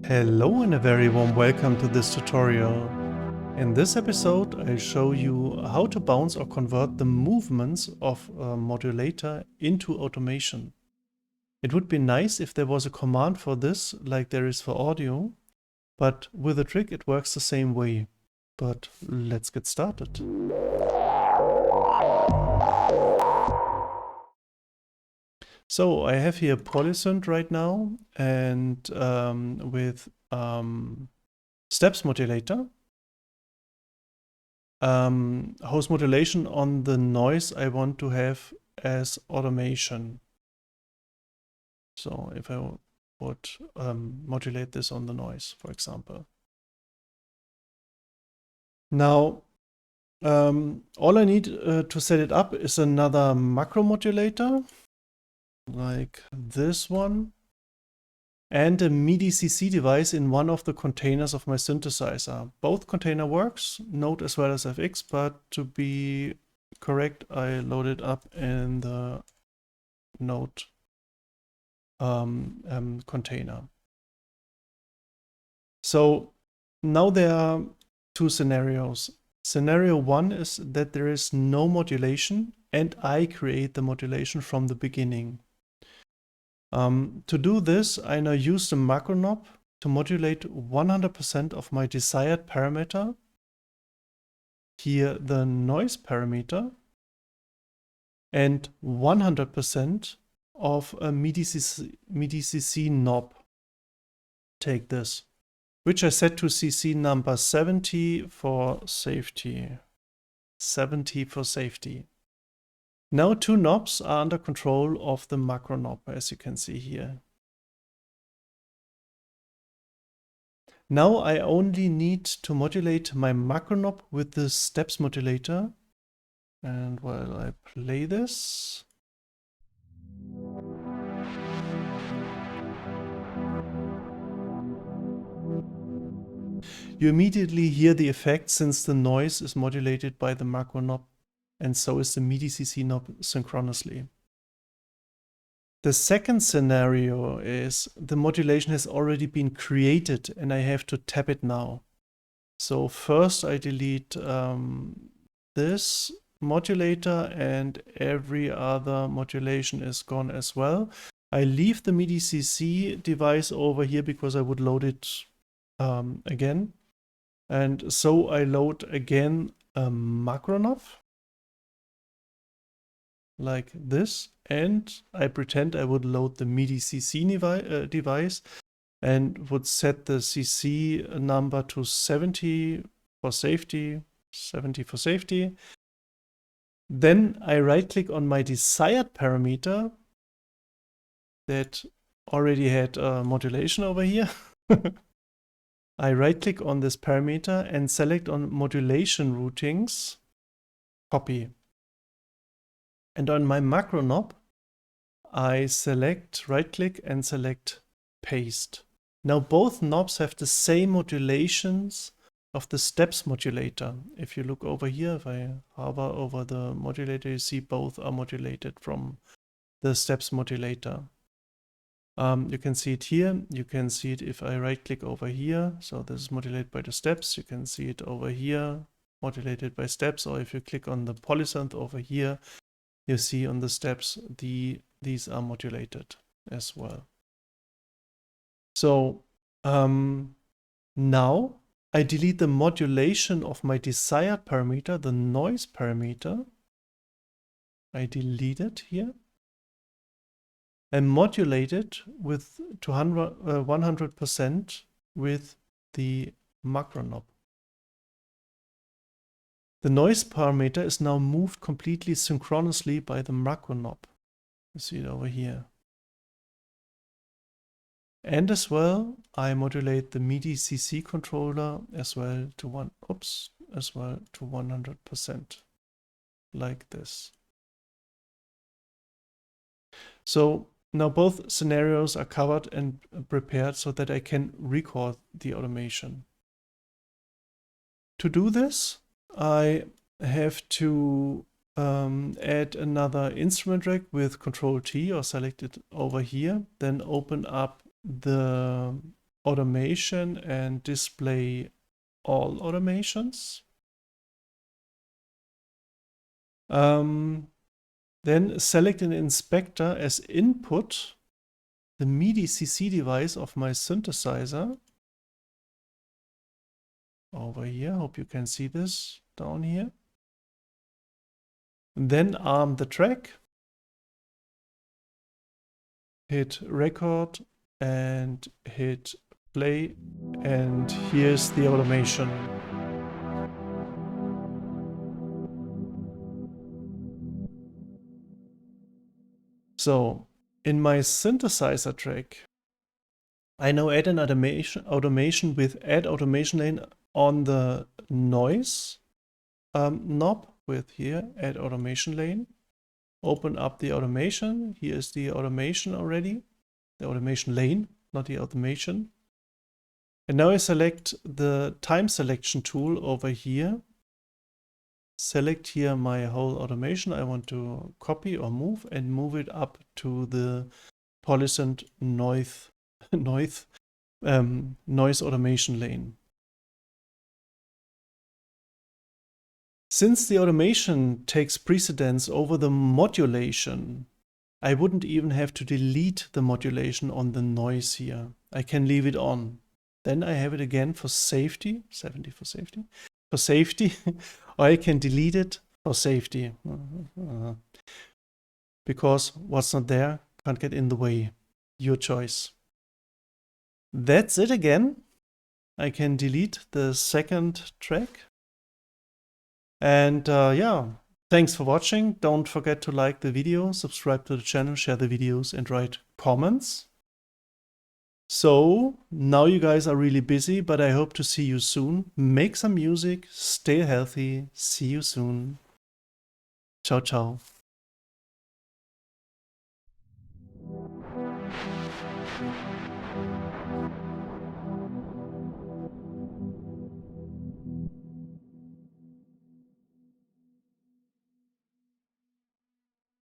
Hello and a very warm welcome to this tutorial. In this episode I show you how to bounce or convert the movements of a modulator into automation. It would be nice if there was a command for this like there is for audio, but with a trick it works the same way. But let's get started. So I have here polysynth right now and with steps modulator. Host modulation on the noise I want to have as automation. So if I would modulate this on the noise, for example. Now, all I need to set it up is another macro modulator, like this one, and a MIDI CC device in one of the containers of my synthesizer. Both container works, Node as well as FX, but to be correct, I load it up in the Node container. So now there are two scenarios. Scenario one is that there is no modulation and I create the modulation from the beginning. To do this, I now use the macro knob to modulate 100% of my desired parameter. Here the noise parameter and 100% of a MIDI CC knob. Take this, which I set to CC number 70 for safety. 70 for safety. Now two knobs are under control of the macro knob, as you can see here. Now I only need to modulate my macro knob with the steps modulator. And while I play this, you immediately hear the effect since the noise is modulated by the macro knob, and so is the MIDI CC knob synchronously. The second scenario is the modulation has already been created and I have to tap it now. So first I delete this modulator and every other modulation is gone as well. I leave the MIDI CC device over here because I would load it again. And so I load again a macro knob like this, and I pretend I would load the MIDI CC device and would set the CC number to 70 for safety, 70 for safety. Then I right click on my desired parameter that already had modulation over here. I right click on this parameter and select on modulation routings, copy. And on my macro knob, I select, right click and select paste. Now both knobs have the same modulations of the steps modulator. If you look over here, if I hover over the modulator, you see both are modulated from the steps modulator. You can see it here. You can see it if I right click over here. So this is modulated by the steps. You can see it over here, modulated by steps. Or if you click on the polysynth over here, you see on the steps, these are modulated as well. So now I delete the modulation of my desired parameter, the noise parameter. I delete it here and modulate it with 100% with the macro knob. The noise parameter is now moved completely synchronously by the macro knob. You see it over here. And as well, I modulate the MIDI CC controller as well to 100%, like this. So now both scenarios are covered and prepared so that I can record the automation. To do this, I have to add another instrument rack with Control T or select it over here, then open up the automation and display all automations. Then select an inspector as input the MIDI CC device of my synthesizer. Over here, hope you can see this down here. And then arm the track. Hit record and hit play. And here's the automation. So in my synthesizer track, I now add an automation with add automation lane on the noise knob with here, add automation lane. Open up the automation. Here is the automation already, the automation lane, not the automation. And now I select the time selection tool over here. Select here my whole automation. I want to copy or move and move it up to the Polisoned noise automation lane. Since the automation takes precedence over the modulation, I wouldn't even have to delete the modulation on the noise here. I can leave it on. Then I have it again for safety, 70 for safety, or I can delete it for safety. Because what's not there can't get in the way. Your choice. That's it again. I can delete the second track. And yeah, thanks for watching. Don't forget to like the video, subscribe to the channel, share the videos, and write comments. So now you guys are really busy, but I hope to see you soon. Make some music, stay healthy. See you soon. Ciao, ciao.